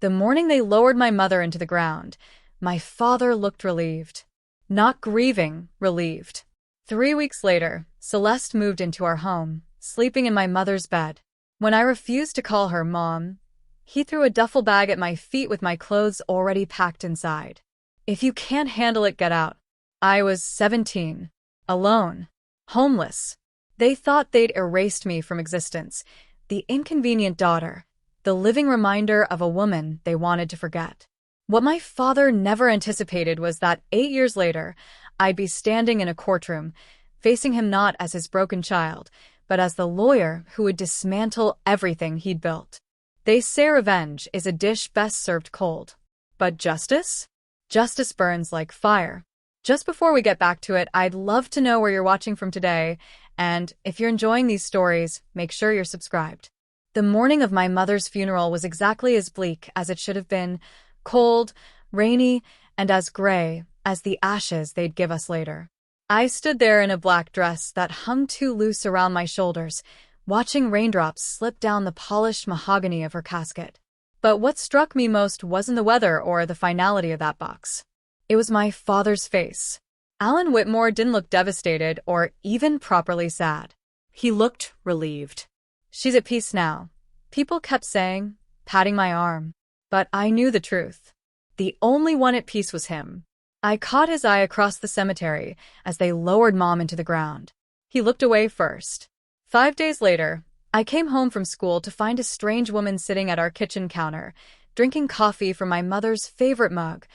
The morning they lowered my mother into the ground, my father looked relieved. Not grieving, relieved. 3 weeks later, Celeste moved into our home, sleeping in my mother's bed. When I refused to call her Mom, he threw a duffel bag at my feet with my clothes already packed inside. If you can't handle it, get out. I was 17. Alone. Homeless. They thought they'd erased me from existence. The inconvenient daughter. The living reminder of a woman they wanted to forget. What my father never anticipated was that 8 years later, I'd be standing in a courtroom, facing him not as his broken child, but as the lawyer who would dismantle everything he'd built. They say revenge is a dish best served cold. But justice? Justice burns like fire. Just before we get back to it, I'd love to know where you're watching from today, and if you're enjoying these stories, make sure you're subscribed. The morning of my mother's funeral was exactly as bleak as it should have been, cold, rainy, and as gray as the ashes they'd give us later. I stood there in a black dress that hung too loose around my shoulders, watching raindrops slip down the polished mahogany of her casket. But what struck me most wasn't the weather or the finality of that box. It was my father's face. Alan Whitmore didn't look devastated or even properly sad. He looked relieved. She's at peace now, people kept saying, patting my arm. But I knew the truth. The only one at peace was him. I caught his eye across the cemetery as they lowered Mom into the ground. He looked away first. 5 days later, I came home from school to find a strange woman sitting at our kitchen counter, drinking coffee from my mother's favorite mug,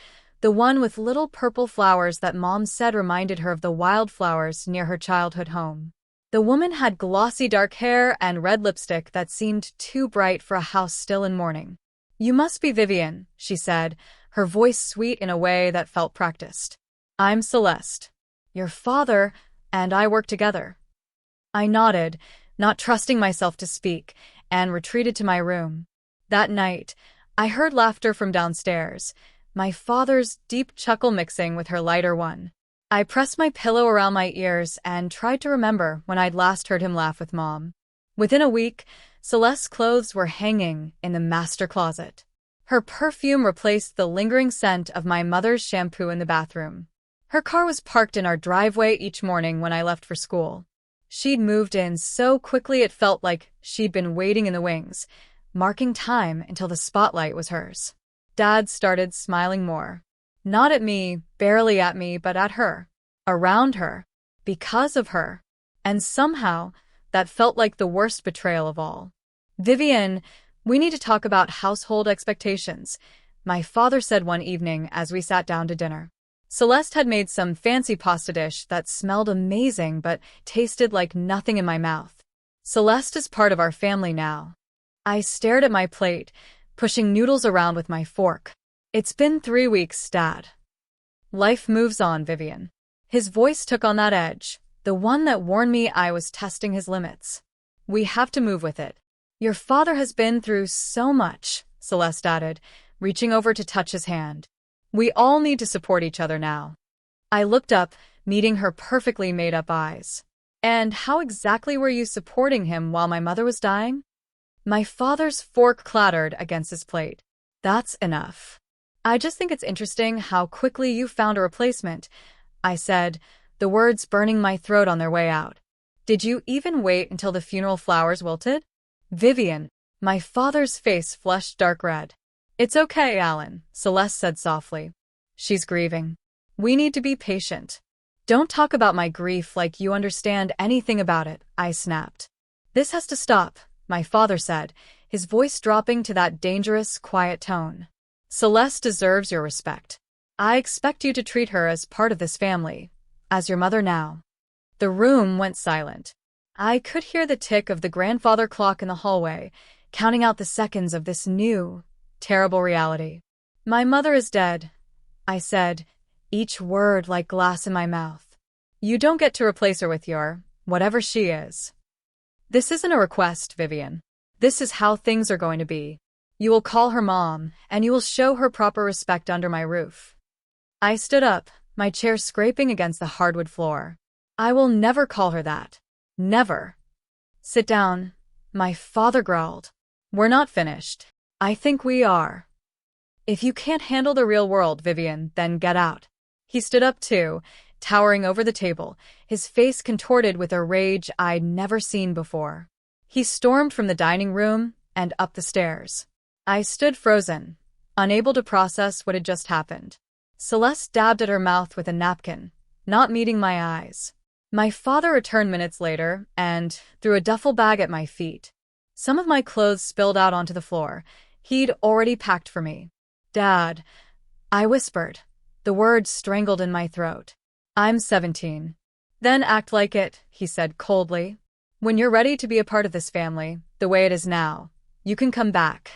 the one with little purple flowers that Mom said reminded her of the wildflowers near her childhood home. The woman had glossy dark hair and red lipstick that seemed too bright for a house still in mourning. "You must be Vivian," she said, her voice sweet in a way that felt practiced. "I'm Celeste. Your father and I work together." I nodded, not trusting myself to speak, and retreated to my room. That night, I heard laughter from downstairs, my father's deep chuckle mixing with her lighter one. I pressed my pillow around my ears and tried to remember when I'd last heard him laugh with Mom. Within a week, Celeste's clothes were hanging in the master closet. Her perfume replaced the lingering scent of my mother's shampoo in the bathroom. Her car was parked in our driveway each morning when I left for school. She'd moved in so quickly it felt like she'd been waiting in the wings, marking time until the spotlight was hers. Dad started smiling more. Not at me, barely at me, but at her. Around her. Because of her. And somehow, that felt like the worst betrayal of all. "Vivian, we need to talk about household expectations," my father said one evening as we sat down to dinner. Celeste had made some fancy pasta dish that smelled amazing but tasted like nothing in my mouth. "Celeste is part of our family now." I stared at my plate, pushing noodles around with my fork. "It's been 3 weeks, Dad." "Life moves on, Vivian." His voice took on that edge, the one that warned me I was testing his limits. "We have to move with it." "Your father has been through so much," Celeste added, reaching over to touch his hand. "We all need to support each other now." I looked up, meeting her perfectly made-up eyes. "And how exactly were you supporting him while my mother was dying?" My father's fork clattered against his plate. "That's enough. I just think it's interesting how quickly you found a replacement," I said, the words burning my throat on their way out. "Did you even wait until the funeral flowers wilted?" "Vivian," my father's face flushed dark red. "It's okay, Alan," Celeste said softly. "She's grieving. We need to be patient." "Don't talk about my grief like you understand anything about it," I snapped. "This has to stop," my father said, his voice dropping to that dangerous, quiet tone. "Celeste deserves your respect. I expect you to treat her as part of this family, as your mother now." The room went silent. I could hear the tick of the grandfather clock in the hallway, counting out the seconds of this new, terrible reality. "My mother is dead," I said, each word like glass in my mouth. "You don't get to replace her with your, whatever she is." "This isn't a request, Vivian. This is how things are going to be. You will call her Mom, and you will show her proper respect under my roof." I stood up, my chair scraping against the hardwood floor. "I will never call her that. Never." "Sit down," my father growled. "We're not finished." "I think we are." If you can't handle the real world, Vivian, then get out. He stood up too, towering over the table, his face contorted with a rage I'd never seen before. He stormed from the dining room and up the stairs. I stood frozen, unable to process what had just happened. Celeste dabbed at her mouth with a napkin, not meeting my eyes. My father returned minutes later and threw a duffel bag at my feet. Some of my clothes spilled out onto the floor. He'd already packed for me. Dad, I whispered, the words strangled in my throat. I'm 17. Then act like it, he said coldly. When you're ready to be a part of this family, the way it is now, you can come back.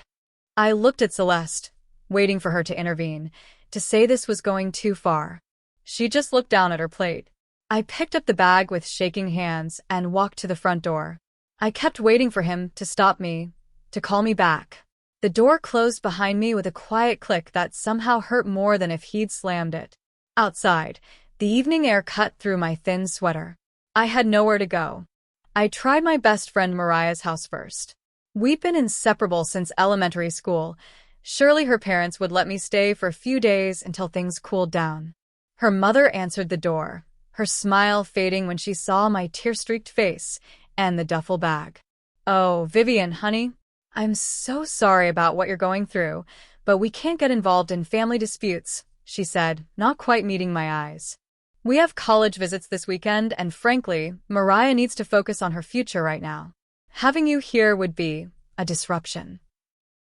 I looked at Celeste, waiting for her to intervene, to say this was going too far. She just looked down at her plate. I picked up the bag with shaking hands and walked to the front door. I kept waiting for him to stop me, to call me back. The door closed behind me with a quiet click that somehow hurt more than if he'd slammed it. Outside, the evening air cut through my thin sweater. I had nowhere to go. I tried my best friend Mariah's house first. We'd been inseparable since elementary school. Surely her parents would let me stay for a few days until things cooled down. Her mother answered the door, her smile fading when she saw my tear-streaked face and the duffel bag. "Oh, Vivian, honey, I'm so sorry about what you're going through, but we can't get involved in family disputes," she said, not quite meeting my eyes. "We have college visits this weekend, and frankly, Mariah needs to focus on her future right now. Having you here would be a disruption."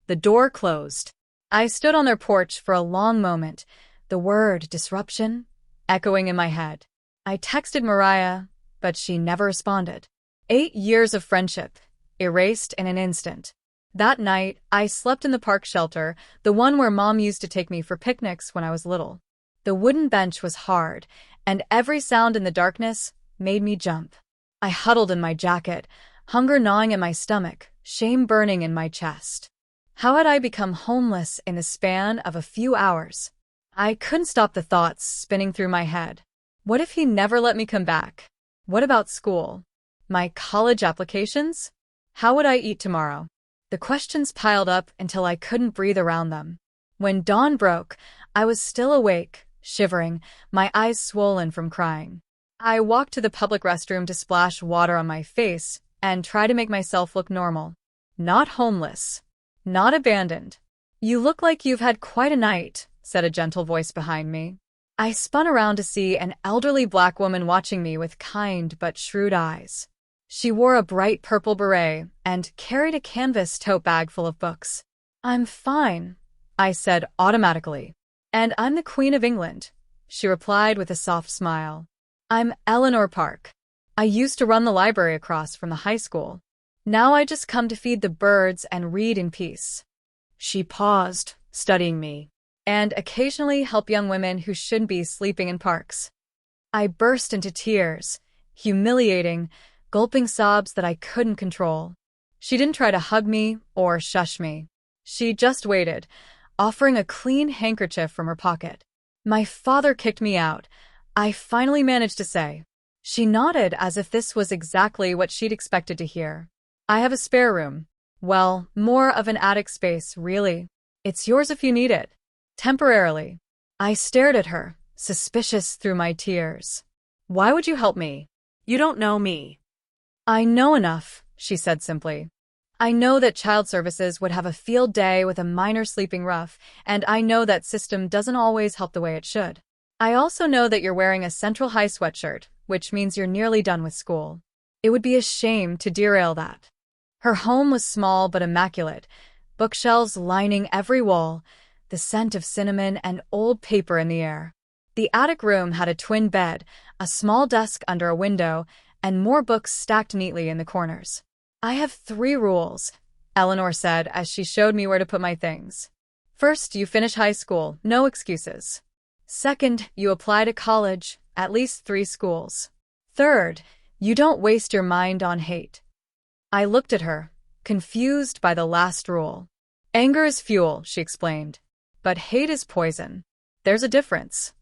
The door closed. I stood on their porch for a long moment, the word disruption echoing in my head. I texted Mariah, but she never responded. 8 years of friendship, erased in an instant. That night, I slept in the park shelter, the one where Mom used to take me for picnics when I was little. The wooden bench was hard, and every sound in the darkness made me jump. I huddled in my jacket, hunger gnawing at my stomach, shame burning in my chest. How had I become homeless in the span of a few hours? I couldn't stop the thoughts spinning through my head. What if he never let me come back? What about school? My college applications? How would I eat tomorrow? The questions piled up until I couldn't breathe around them. When dawn broke, I was still awake, shivering, my eyes swollen from crying. I walked to the public restroom to splash water on my face and try to make myself look normal. Not homeless. Not abandoned. "You look like you've had quite a night," said a gentle voice behind me. I spun around to see an elderly black woman watching me with kind but shrewd eyes. She wore a bright purple beret and carried a canvas tote bag full of books. "I'm fine," I said automatically. "And I'm the Queen of England," she replied with a soft smile. "I'm Eleanor Park. I used to run the library across from the high school. Now I just come to feed the birds and read in peace." She paused, studying me, "and occasionally help young women who shouldn't be sleeping in parks." I burst into tears, humiliating, gulping sobs that I couldn't control. She didn't try to hug me or shush me. She just waited, offering a clean handkerchief from her pocket. "My father kicked me out," I finally managed to say. She nodded as if this was exactly what she'd expected to hear. "I have a spare room. Well, more of an attic space, really. It's yours if you need it. Temporarily." I stared at her, suspicious through my tears. "Why would you help me? You don't know me." "I know enough," she said simply. "I know that child services would have a field day with a minor sleeping rough, and I know that system doesn't always help the way it should. I also know that you're wearing a Central High sweatshirt, which means you're nearly done with school. It would be a shame to derail that." Her home was small but immaculate, bookshelves lining every wall, the scent of cinnamon and old paper in the air. The attic room had a twin bed, a small desk under a window, and more books stacked neatly in the corners. "I have 3 rules," Eleanor said as she showed me where to put my things. "First, you finish high school, no excuses. Second, you apply to college, at least 3 schools. Third, you don't waste your mind on hate." I looked at her, confused by the last rule. "Anger is fuel," she explained, "but hate is poison. There's a difference."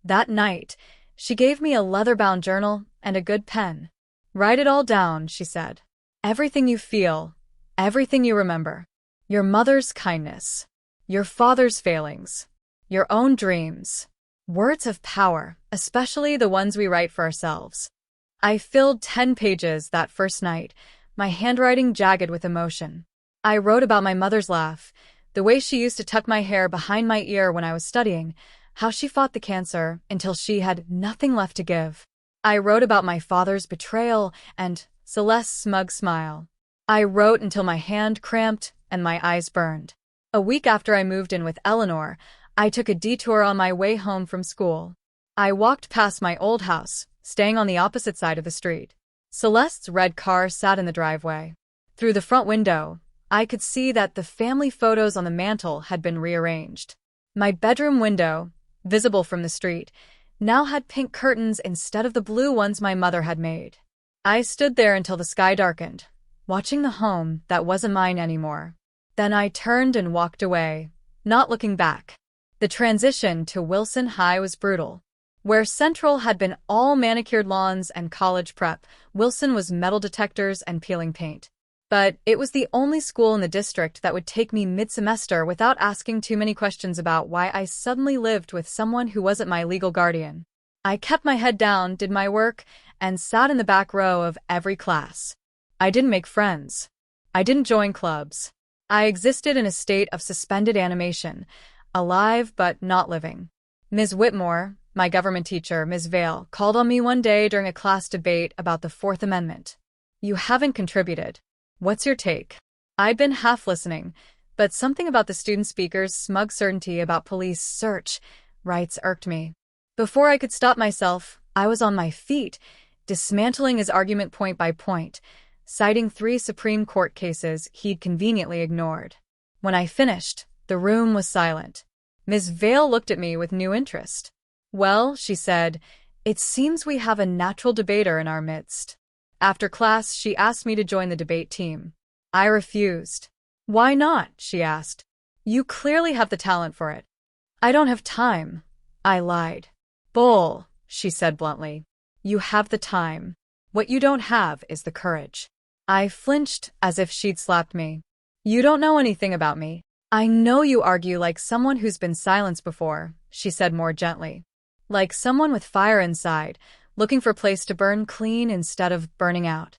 That night, she gave me a leather-bound journal and a good pen. "Write it all down," she said. "Everything you feel, everything you remember. Your mother's kindness. Your father's failings. Your own dreams. Words have power, especially the ones we write for ourselves. I filled 10 pages that first night, my handwriting jagged with emotion. I wrote about my mother's laugh, the way she used to tuck my hair behind my ear when I was studying, how she fought the cancer until she had nothing left to give. I wrote about my father's betrayal and Celeste's smug smile. I wrote until my hand cramped and my eyes burned. A week after I moved in with Eleanor, I took a detour on my way home from school. I walked past my old house, staying on the opposite side of the street. Celeste's red car sat in the driveway. Through the front window, I could see that the family photos on the mantel had been rearranged. My bedroom window, visible from the street, now had pink curtains instead of the blue ones my mother had made. I stood there until the sky darkened, watching the home that wasn't mine anymore. Then I turned and walked away, not looking back. The transition to Wilson High was brutal. Where Central had been all manicured lawns and college prep, Wilson was metal detectors and peeling paint. But it was the only school in the district that would take me mid-semester without asking too many questions about why I suddenly lived with someone who wasn't my legal guardian. I kept my head down, did my work, and sat in the back row of every class. I didn't make friends. I didn't join clubs. I existed in a state of suspended animation, alive but not living. Ms. Whitmore, my government teacher, Ms. Vale, called on me one day during a class debate about the Fourth Amendment. "You haven't contributed. What's your take?" I'd been half listening, but something about the student speaker's smug certainty about police search rights irked me. Before I could stop myself, I was on my feet, dismantling his argument point by point, citing 3 Supreme Court cases he'd conveniently ignored. When I finished, the room was silent. Ms. Vale looked at me with new interest. "Well," she said, "it seems we have a natural debater in our midst." After class, she asked me to join the debate team. I refused. "Why not?" she asked. "You clearly have the talent for it." "I don't have time," I lied. "Bull," she said bluntly. "You have the time. What you don't have is the courage." I flinched as if she'd slapped me. "You don't know anything about me. I know you argue like someone who's been silenced before," she said more gently. "Like someone with fire inside, looking for a place to burn clean instead of burning out."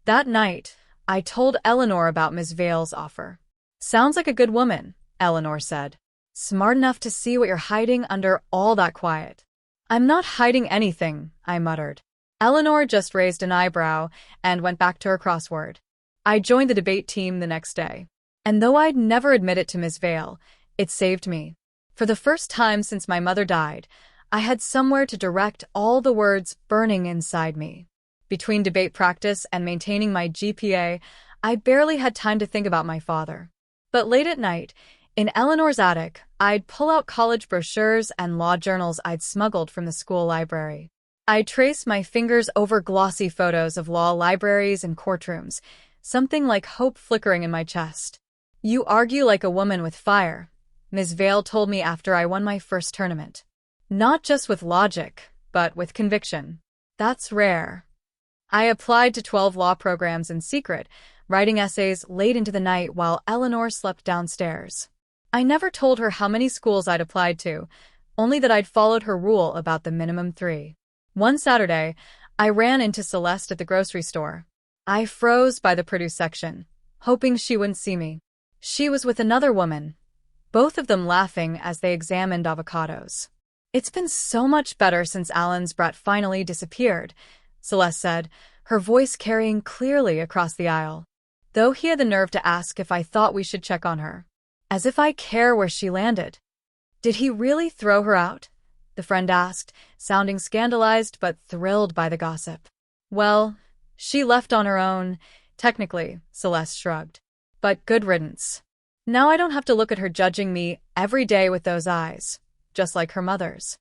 That night, I told Eleanor about Ms. Vale's offer. "Sounds like a good woman," Eleanor said. "Smart enough to see what you're hiding under all that quiet." "I'm not hiding anything," I muttered. Eleanor just raised an eyebrow and went back to her crossword. I joined the debate team the next day. And though I'd never admit it to Ms. Vale, it saved me. For the first time since my mother died, I had somewhere to direct all the words burning inside me. Between debate practice and maintaining my GPA, I barely had time to think about my father. But late at night, in Eleanor's attic, I'd pull out college brochures and law journals I'd smuggled from the school library. I'd trace my fingers over glossy photos of law libraries and courtrooms, something like hope flickering in my chest. "You argue like a woman with fire," Ms. Vale told me after I won my first tournament. "Not just with logic, but with conviction. That's rare." I applied to 12 law programs in secret, writing essays late into the night while Eleanor slept downstairs. I never told her how many schools I'd applied to, only that I'd followed her rule about the minimum 3. One Saturday, I ran into Celeste at the grocery store. I froze by the produce section, hoping she wouldn't see me. She was with another woman, both of them laughing as they examined avocados. "It's been so much better since Alan's brat finally disappeared," Celeste said, her voice carrying clearly across the aisle. Though he had the nerve to ask if I thought we should check on her. As if I care where she landed. "Did he really throw her out?" the friend asked, sounding scandalized but thrilled by the gossip. "Well, she left on her own, technically," Celeste shrugged. "But good riddance. Now I don't have to look at her judging me every day with those eyes, just like her mother's."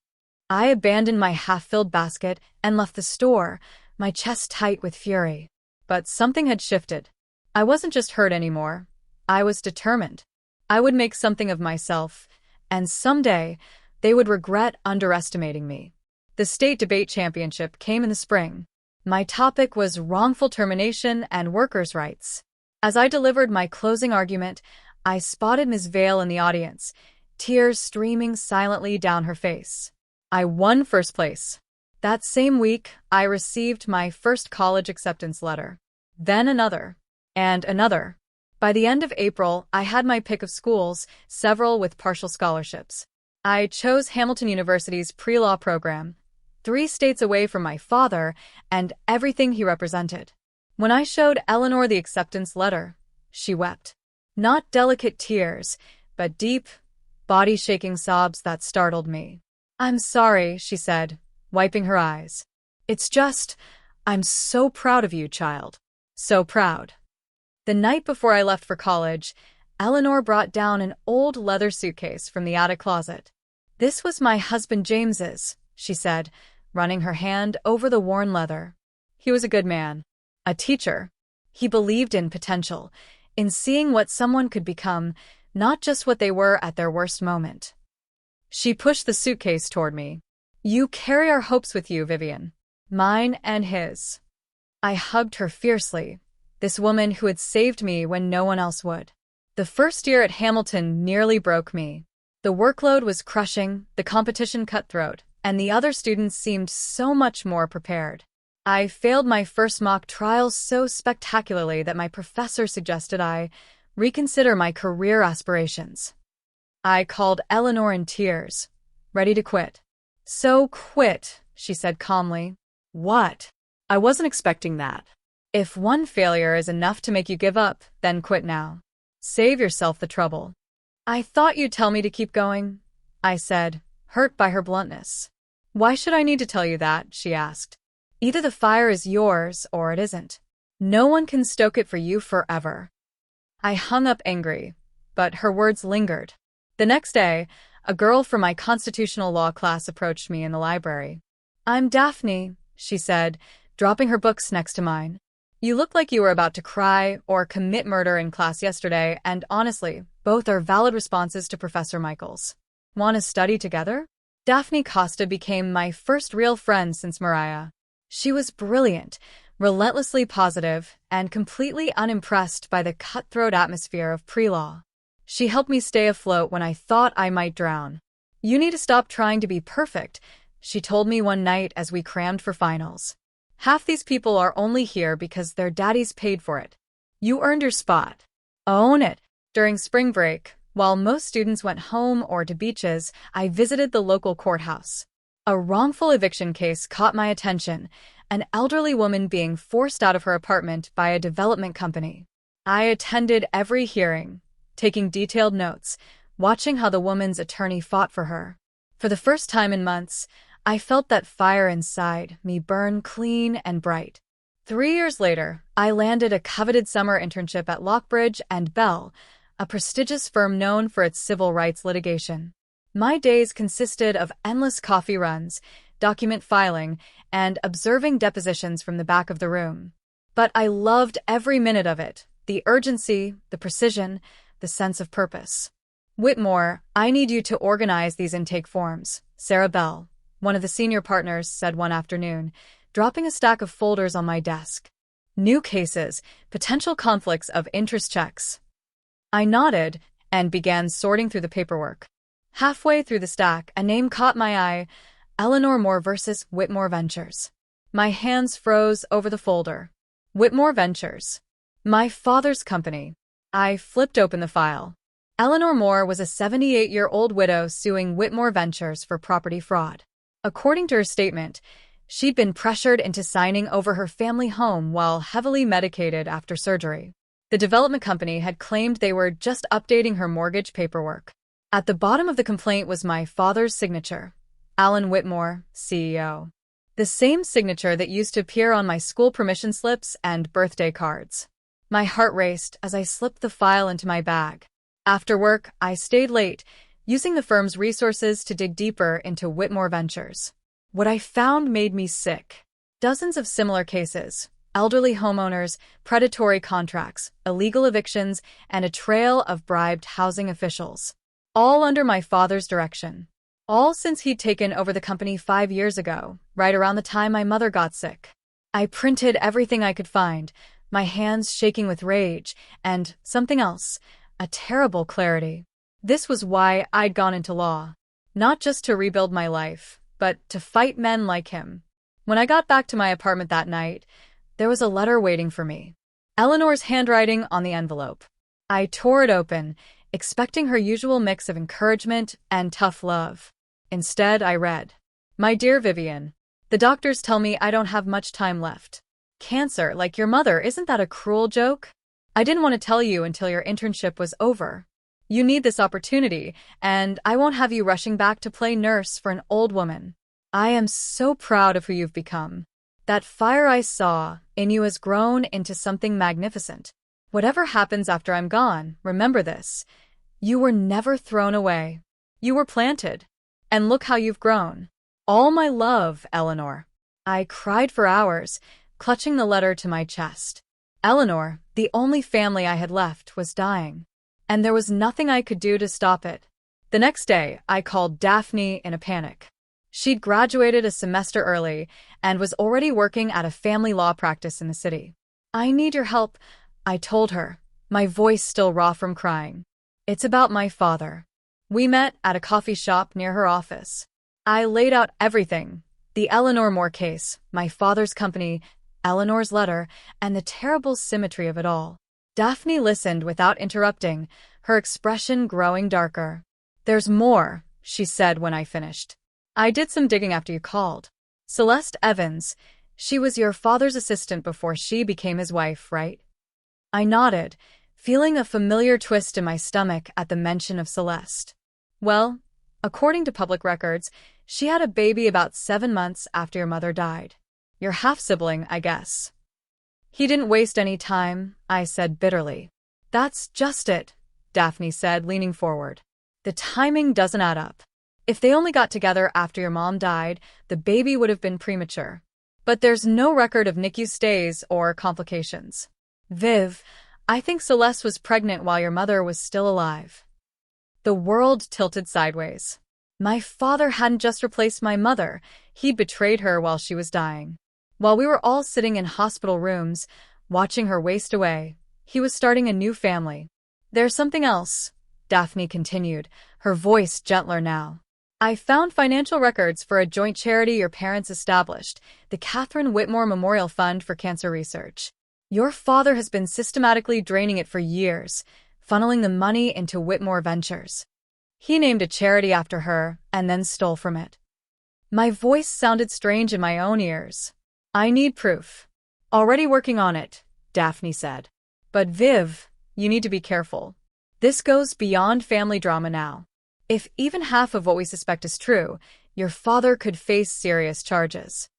I abandoned my half-filled basket and left the store, my chest tight with fury. But something had shifted. I wasn't just hurt anymore. I was determined. I would make something of myself, and someday they would regret underestimating me. The state debate championship came in the spring. My topic was wrongful termination and workers' rights. As I delivered my closing argument, I spotted Miss Vale in the audience, tears streaming silently down her face. I won first place. That same week, I received my first college acceptance letter. Then another. And another. By the end of April, I had my pick of schools, several with partial scholarships. I chose Hamilton University's pre-law program, 3 states away from my father and everything he represented. When I showed Eleanor the acceptance letter, she wept. Not delicate tears, but deep, body-shaking sobs that startled me. "I'm sorry," she said, wiping her eyes. "It's just, I'm so proud of you, child. So proud." The night before I left for college, Eleanor brought down an old leather suitcase from the attic closet. "This was my husband James's," she said, running her hand over the worn leather. "He was a good man. A teacher. He believed in potential, in seeing what someone could become, not just what they were at their worst moment." She pushed the suitcase toward me. "You carry our hopes with you, Vivian. Mine and his." I hugged her fiercely, this woman who had saved me when no one else would. The first year at Hamilton nearly broke me. The workload was crushing, the competition cutthroat, and the other students seemed so much more prepared. I failed my first mock trial so spectacularly that my professor suggested I reconsider my career aspirations. I called Eleanor in tears, ready to quit. "So quit," she said calmly. "What? I wasn't expecting that. If one failure is enough to make you give up, then quit now. Save yourself the trouble." "I thought you'd tell me to keep going," I said, hurt by her bluntness. "Why should I need to tell you that?" she asked. "Either the fire is yours or it isn't. No one can stoke it for you forever." I hung up angry, but her words lingered. The next day, a girl from my constitutional law class approached me in the library. "I'm Daphne," she said, dropping her books next to mine. "You look like you were about to cry or commit murder in class yesterday, and honestly, both are valid responses to Professor Michaels. Want to study together?" Daphne Costa became my first real friend since Mariah. She was brilliant, relentlessly positive, and completely unimpressed by the cutthroat atmosphere of pre-law. She helped me stay afloat when I thought I might drown. "You need to stop trying to be perfect," she told me one night as we crammed for finals. "Half these people are only here because their daddies paid for it. You earned your spot. Own it." During spring break, while most students went home or to beaches, I visited the local courthouse. A wrongful eviction case caught my attention, an elderly woman being forced out of her apartment by a development company. I attended every hearing, taking detailed notes, watching how the woman's attorney fought for her. For the first time in months, I felt that fire inside me burn clean and bright. 3 years later, I landed a coveted summer internship at Lockbridge and Bell, a prestigious firm known for its civil rights litigation. My days consisted of endless coffee runs, document filing, and observing depositions from the back of the room. But I loved every minute of it, the urgency, the precision, the sense of purpose. "Whitmore, I need you to organize these intake forms," Sarah Bell, one of the senior partners, said one afternoon, dropping a stack of folders on my desk. "New cases, potential conflicts of interest checks." I nodded and began sorting through the paperwork. Halfway through the stack, a name caught my eye: Eleanor Moore versus Whitmore Ventures. My hands froze over the folder. Whitmore Ventures. My father's company. I flipped open the file. Eleanor Moore was a 78-year-old widow suing Whitmore Ventures for property fraud. According to her statement, she'd been pressured into signing over her family home while heavily medicated after surgery. The development company had claimed they were just updating her mortgage paperwork. At the bottom of the complaint was my father's signature, Alan Whitmore, CEO. The same signature that used to appear on my school permission slips and birthday cards. My heart raced as I slipped the file into my bag. After work, I stayed late, using the firm's resources to dig deeper into Whitmore Ventures. What I found made me sick. Dozens of similar cases, elderly homeowners, predatory contracts, illegal evictions, and a trail of bribed housing officials. All under my father's direction. All since he'd taken over the company 5 years ago, right around the time my mother got sick. I printed everything I could find, my hands shaking with rage, and something else, A terrible clarity. This was why I'd gone into law. Not just to rebuild my life, but to fight men like him. When I got back to my apartment that night, there was a letter waiting for me. Eleanor's handwriting on the envelope. I tore it open, expecting her usual mix of encouragement and tough love. Instead, I read, "My dear Vivian, the doctors tell me I don't have much time left. Cancer, like your mother, isn't that a cruel joke? I didn't want to tell you until your internship was over. You need this opportunity, and I won't have you rushing back to play nurse for an old woman. I am so proud of who you've become. That fire I saw in you has grown into something magnificent. Whatever happens after I'm gone, remember this. You were never thrown away. You were planted. And look how you've grown. All my love, Eleanor." I cried for hours, clutching the letter to my chest. Eleanor, the only family I had left, was dying. And there was nothing I could do to stop it. The next day, I called Daphne in a panic. She'd graduated a semester early and was already working at a family law practice in the city. "I need your help," I told her, my voice still raw from crying. "It's about my father." We met at a coffee shop near her office. I laid out everything: the Eleanor Moore case, my father's company, Eleanor's letter, and the terrible symmetry of it all. Daphne listened without interrupting, her expression growing darker. "There's more," she said when I finished. "I did some digging after you called. Celeste Evans, she was your father's assistant before she became his wife, right?" I nodded, feeling a familiar twist in my stomach at the mention of Celeste. "Well, according to public records, she had a baby about 7 months after your mother died. Your half-sibling, I guess." "He didn't waste any time," I said bitterly. "That's just it," Daphne said, leaning forward. "The timing doesn't add up. If they only got together after your mom died, the baby would have been premature. But there's no record of NICU stays or complications. Viv, I think Celeste was pregnant while your mother was still alive." The world tilted sideways. My father hadn't just replaced my mother, he'd betrayed her while she was dying. While we were all sitting in hospital rooms, watching her waste away, he was starting a new family. "There's something else," Daphne continued, her voice gentler now. "I found financial records for a joint charity your parents established, the Catherine Whitmore Memorial Fund for Cancer Research. Your father has been systematically draining it for years, funneling the money into Whitmore Ventures. He named a charity after her and then stole from it." My voice sounded strange in my own ears. "I need proof." "Already working on it," Daphne said. "But Viv, you need to be careful. This goes beyond family drama now. If even half of what we suspect is true, your father could face serious charges."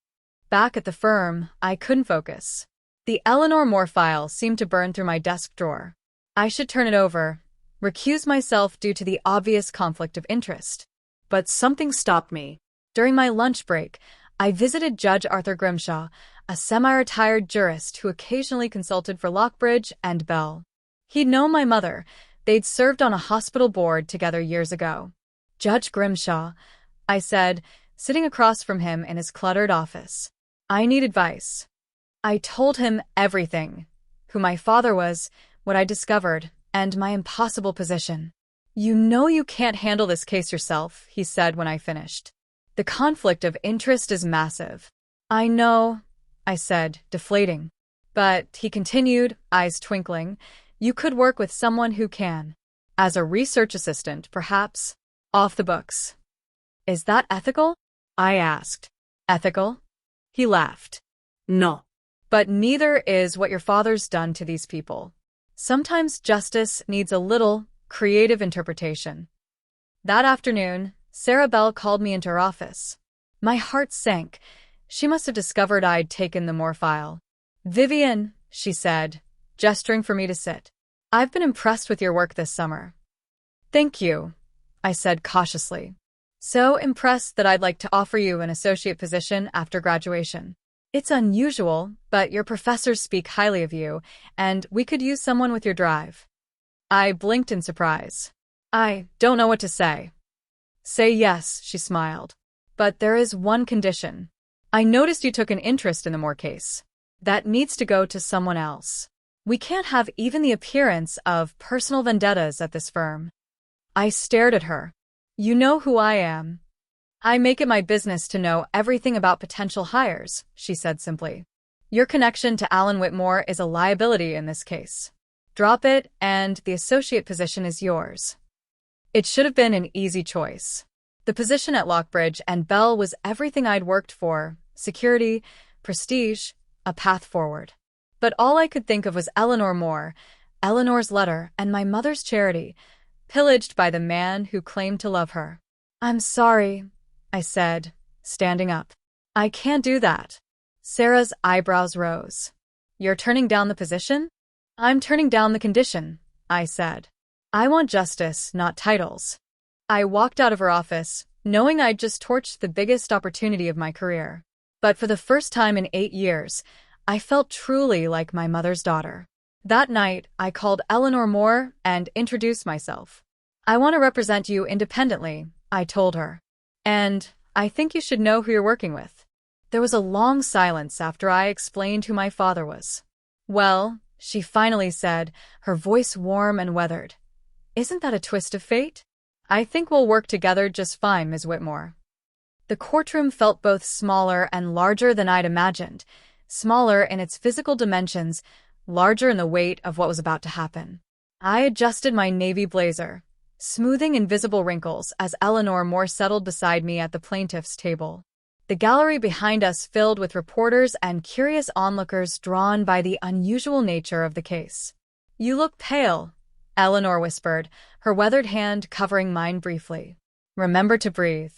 Back at the firm, I couldn't focus. The Eleanor Moore file seemed to burn through my desk drawer. I should turn it over, recuse myself due to the obvious conflict of interest. But something stopped me. During my lunch break, I visited Judge Arthur Grimshaw, a semi-retired jurist who occasionally consulted for Lockbridge and Bell. He'd known my mother. They'd served on a hospital board together years ago. "Judge Grimshaw," I said, sitting across from him in his cluttered office. "I need advice." I told him everything: who my father was, what I discovered, and my impossible position. "You know you can't handle this case yourself," he said when I finished. "The conflict of interest is massive." "I know," I said, deflating. "But," he continued, eyes twinkling, "you could work with someone who can. As a research assistant, perhaps. Off the books." "Is that ethical?" I asked. "Ethical?" He laughed. "No. But neither is what your father's done to these people. Sometimes justice needs a little creative interpretation." That afternoon, Sarah Bell called me into her office. My heart sank. She must have discovered I'd taken the Moore file. "Vivian," she said, gesturing for me to sit. "I've been impressed with your work this summer." "Thank you," I said cautiously. "So impressed that I'd like to offer you an associate position after graduation. It's unusual, but your professors speak highly of you, and we could use someone with your drive." I blinked in surprise. "I don't know what to say." "Say yes," she smiled. "But there is one condition. I noticed you took an interest in the Moore case. That needs to go to someone else." We can't have even the appearance of personal vendettas at this firm. I stared at her. You know who I am. I make it my business to know everything about potential hires, she said simply. Your connection to Alan Whitmore is a liability in this case. Drop it, and the associate position is yours. It should have been an easy choice. The position at Lockbridge and Bell was everything I'd worked for: security, prestige, a path forward. But all I could think of was Eleanor Moore, Eleanor's letter, and my mother's charity, pillaged by the man who claimed to love her. I'm sorry, I said, standing up. I can't do that. Sarah's eyebrows rose. You're turning down the position? I'm turning down the condition, I said. I want justice, not titles. I walked out of her office, knowing I'd just torched the biggest opportunity of my career. But for the first time in 8 years, I felt truly like my mother's daughter. That night, I called Eleanor Moore and introduced myself. I want to represent you independently, I told her. And I think you should know who you're working with. There was a long silence after I explained who my father was. Well, she finally said, her voice warm and weathered. Isn't that a twist of fate? I think we'll work together just fine, Ms. Whitmore. The courtroom felt both smaller and larger than I'd imagined. Smaller in its physical dimensions, larger in the weight of what was about to happen. I adjusted my navy blazer, smoothing invisible wrinkles as Eleanor Moore settled beside me at the plaintiff's table. The gallery behind us filled with reporters and curious onlookers drawn by the unusual nature of the case. You look pale, Eleanor whispered, her weathered hand covering mine briefly. Remember to breathe.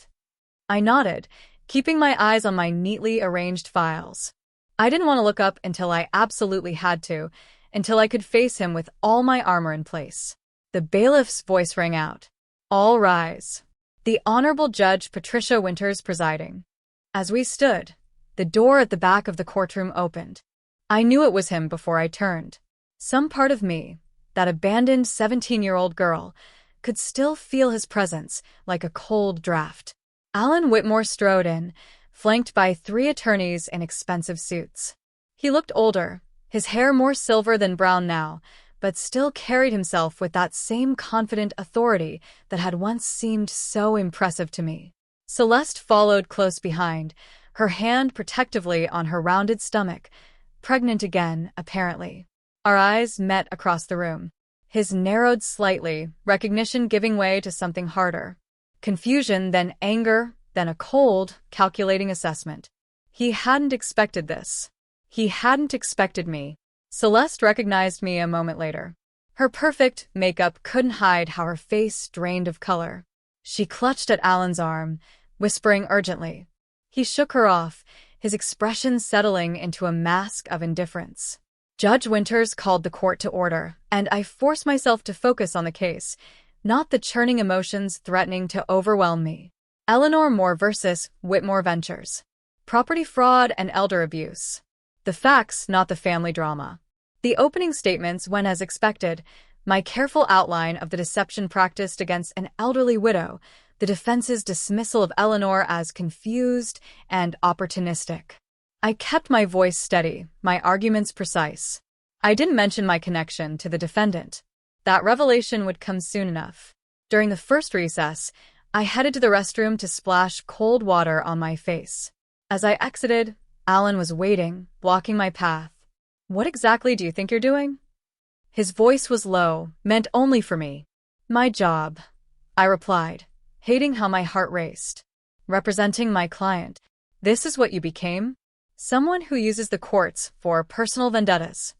I nodded, keeping my eyes on my neatly arranged files. I didn't want to look up until I absolutely had to, until I could face him with all my armor in place. The bailiff's voice rang out. All rise. The Honorable Judge Patricia Winters presiding. As we stood, the door at the back of the courtroom opened. I knew it was him before I turned. Some part of me, that abandoned 17-year-old girl, could still feel his presence like a cold draft. Alan Whitmore strode in, flanked by 3 attorneys in expensive suits. He looked older, his hair more silver than brown now, but still carried himself with that same confident authority that had once seemed so impressive to me. Celeste followed close behind, her hand protectively on her rounded stomach, pregnant again, apparently. Our eyes met across the room. His narrowed slightly, recognition giving way to something harder. Confusion, then anger, then a cold, calculating assessment. He hadn't expected this. He hadn't expected me. Celeste recognized me a moment later. Her perfect makeup couldn't hide how her face drained of color. She clutched at Alan's arm, whispering urgently. He shook her off, his expression settling into a mask of indifference. Judge Winters called the court to order, and I forced myself to focus on the case, not the churning emotions threatening to overwhelm me. Eleanor Moore versus Whitmore Ventures. Property fraud and elder abuse. The facts, not the family drama. The opening statements went as expected, my careful outline of the deception practiced against an elderly widow, the defense's dismissal of Eleanor as confused and opportunistic. I kept my voice steady, my arguments precise. I didn't mention my connection to the defendant. That revelation would come soon enough. During the first recess, I headed to the restroom to splash cold water on my face. As I exited, Alan was waiting, blocking my path. What exactly do you think you're doing? His voice was low, meant only for me. My job, I replied, hating how my heart raced. Representing my client. This is what you became? Someone who uses the courts for personal vendettas.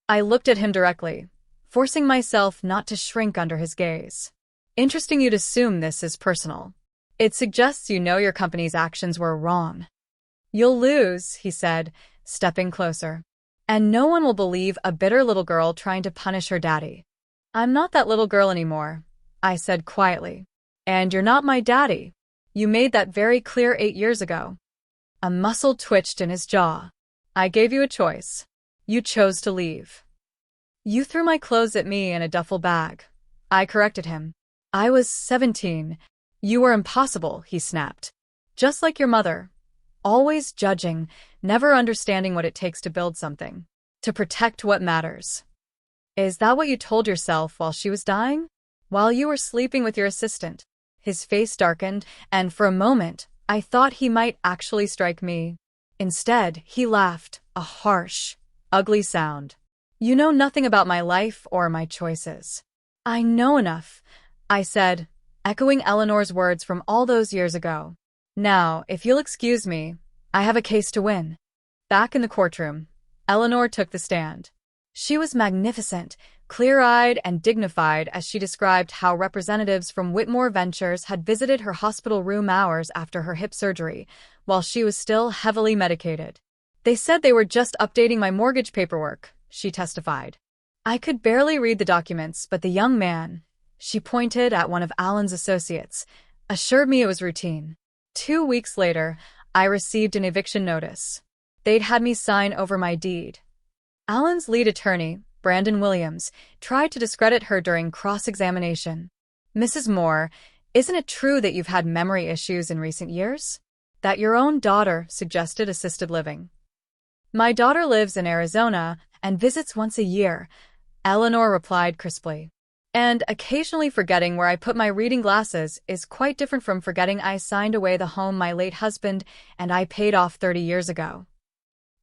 I looked at him directly, forcing myself not to shrink under his gaze. Interesting you'd assume this is personal. It suggests you know your company's actions were wrong. You'll lose, he said, stepping closer. And no one will believe a bitter little girl trying to punish her daddy. I'm not that little girl anymore, I said quietly. And you're not my daddy. You made that very clear 8 years ago. A muscle twitched in his jaw. I gave you a choice. You chose to leave. You threw my clothes at me in a duffel bag. I corrected him. I was 17. You were impossible, he snapped. Just like your mother. Always judging, never understanding what it takes to build something. To protect what matters. Is that what you told yourself while she was dying? While you were sleeping with your assistant? His face darkened, and for a moment, I thought he might actually strike me. Instead, he laughed, a harsh, ugly sound. You know nothing about my life or my choices. I know enough, I said, echoing Eleanor's words from all those years ago. Now, if you'll excuse me, I have a case to win. Back in the courtroom, Eleanor took the stand. She was magnificent, clear-eyed and dignified as she described how representatives from Whitmore Ventures had visited her hospital room hours after her hip surgery, while she was still heavily medicated. They said they were just updating my mortgage paperwork, she testified. I could barely read the documents, but the young man, she pointed at one of Alan's associates, assured me it was routine. 2 weeks later, I received an eviction notice. They'd had me sign over my deed. Alan's lead attorney, Brandon Williams, tried to discredit her during cross-examination. Mrs. Moore, isn't it true that you've had memory issues in recent years? That your own daughter suggested assisted living. My daughter lives in Arizona and visits once a year, Eleanor replied crisply. And occasionally forgetting where I put my reading glasses is quite different from forgetting I signed away the home my late husband and I paid off 30 years ago.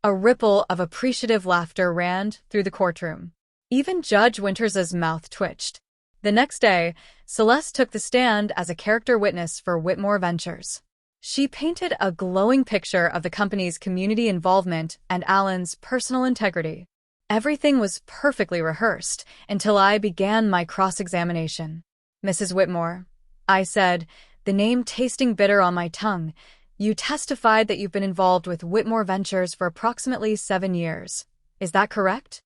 A ripple of appreciative laughter ran through the courtroom. Even Judge Winters's mouth twitched. The next day, Celeste took the stand as a character witness for Whitmore Ventures. She painted a glowing picture of the company's community involvement and Alan's personal integrity. Everything was perfectly rehearsed until I began my cross-examination. Mrs. Whitmore, I said, the name tasting bitter on my tongue, you testified that you've been involved with Whitmore Ventures for approximately 7 years. Is that correct?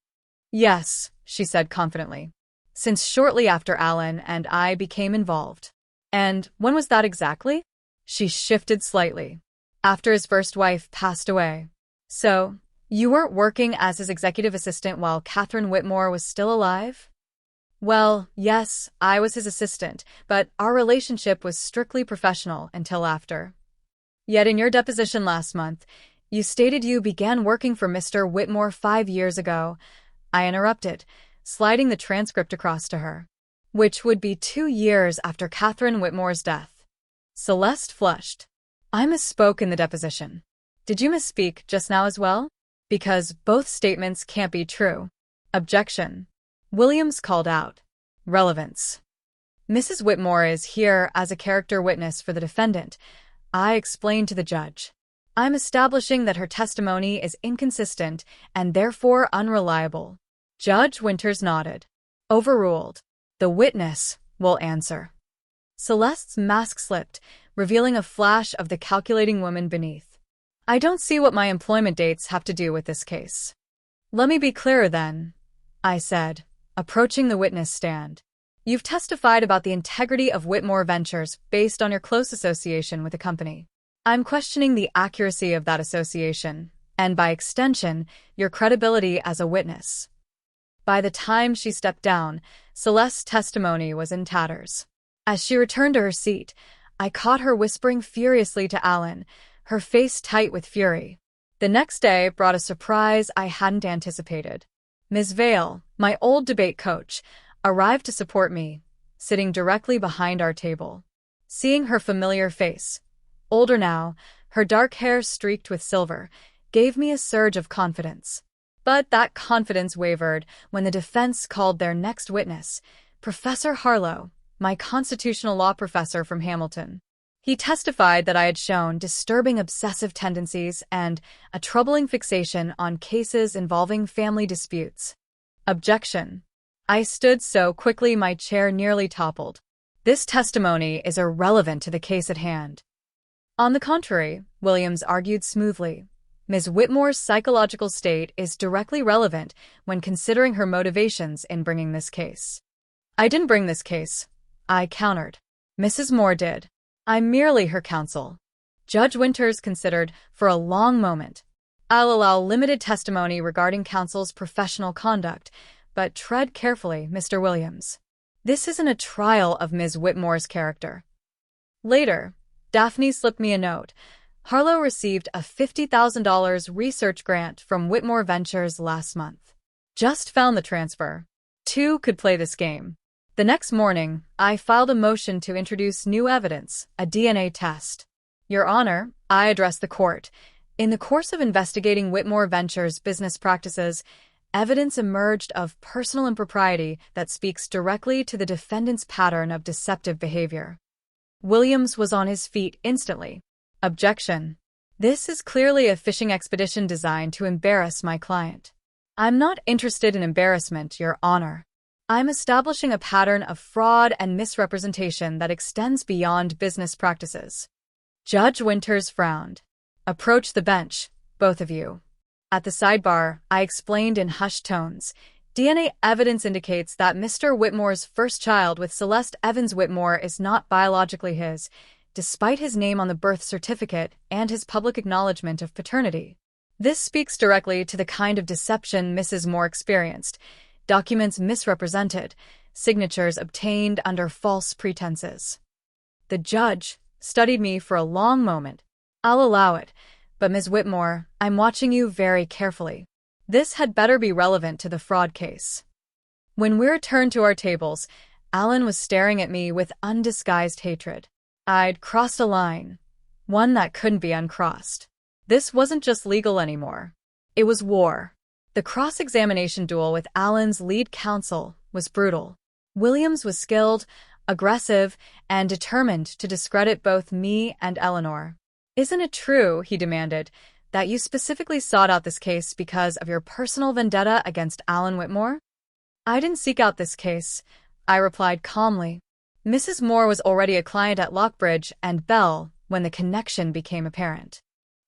Yes, she said confidently. Since shortly after Alan and I became involved. And when was that exactly? She shifted slightly. After his first wife passed away. So, you weren't working as his executive assistant while Catherine Whitmore was still alive? Well, yes, I was his assistant, but our relationship was strictly professional until after. Yet in your deposition last month, you stated you began working for Mr. Whitmore 5 years ago. I interrupted, sliding the transcript across to her. Which would be 2 years after Catherine Whitmore's death. Celeste flushed. I misspoke in the deposition. Did you misspeak just now as well? Because both statements can't be true. Objection. Williams called out. Relevance. Mrs. Whitmore is here as a character witness for the defendant, I explained to the judge. I'm establishing that her testimony is inconsistent and therefore unreliable. Judge Winters nodded. Overruled. The witness will answer. Celeste's mask slipped, revealing a flash of the calculating woman beneath. I don't see what my employment dates have to do with this case. Let me be clearer then, I said, approaching the witness stand. You've testified about the integrity of Whitmore Ventures based on your close association with the company. I'm questioning the accuracy of that association, and by extension, your credibility as a witness. By the time she stepped down, Celeste's testimony was in tatters. As she returned to her seat, I caught her whispering furiously to Alan, her face tight with fury. The next day brought a surprise I hadn't anticipated. Ms. Vale, my old debate coach, arrived to support me, sitting directly behind our table. Seeing her familiar face, older now, her dark hair streaked with silver, gave me a surge of confidence. But that confidence wavered when the defense called their next witness, Professor Harlow, my constitutional law professor from Hamilton. He testified that I had shown disturbing obsessive tendencies and a troubling fixation on cases involving family disputes. Objection. I stood so quickly my chair nearly toppled. This testimony is irrelevant to the case at hand. On the contrary, Williams argued smoothly, Ms. Whitmore's psychological state is directly relevant when considering her motivations in bringing this case. I didn't bring this case, I countered. Mrs. Moore did. I'm merely her counsel. Judge Winters considered for a long moment. I'll allow limited testimony regarding counsel's professional conduct, but tread carefully, Mr. Williams. This isn't a trial of Ms. Whitmore's character. Later, Daphne slipped me a note. Harlow received a $50,000 research grant from Whitmore Ventures last month. Just found the transfer. Two could play this game. The next morning, I filed a motion to introduce new evidence, a DNA test. Your Honor, I addressed the court. In the course of investigating Whitmore Ventures' business practices, evidence emerged of personal impropriety that speaks directly to the defendant's pattern of deceptive behavior. Williams was on his feet instantly. Objection. This is clearly a fishing expedition designed to embarrass my client. I'm not interested in embarrassment, Your Honor. I'm establishing a pattern of fraud and misrepresentation that extends beyond business practices. Judge Winters frowned. Approach the bench, both of you. At the sidebar, I explained in hushed tones. DNA evidence indicates that Mr. Whitmore's first child with Celeste Evans Whitmore is not biologically his, despite his name on the birth certificate and his public acknowledgement of paternity. This speaks directly to the kind of deception Mrs. Moore experienced. Documents misrepresented, signatures obtained under false pretenses. The judge studied me for a long moment. I'll allow it, but Ms. Whitmore, I'm watching you very carefully. This had better be relevant to the fraud case. When we returned to our tables, Alan was staring at me with undisguised hatred. I'd crossed a line, one that couldn't be uncrossed. This wasn't just legal anymore. It was war. The cross-examination duel with Alan's lead counsel was brutal. Williams was skilled, aggressive, and determined to discredit both me and Eleanor. Isn't it true, he demanded, that you specifically sought out this case because of your personal vendetta against Alan Whitmore? I didn't seek out this case, I replied calmly. Mrs. Moore was already a client at Lockbridge and Bell when the connection became apparent.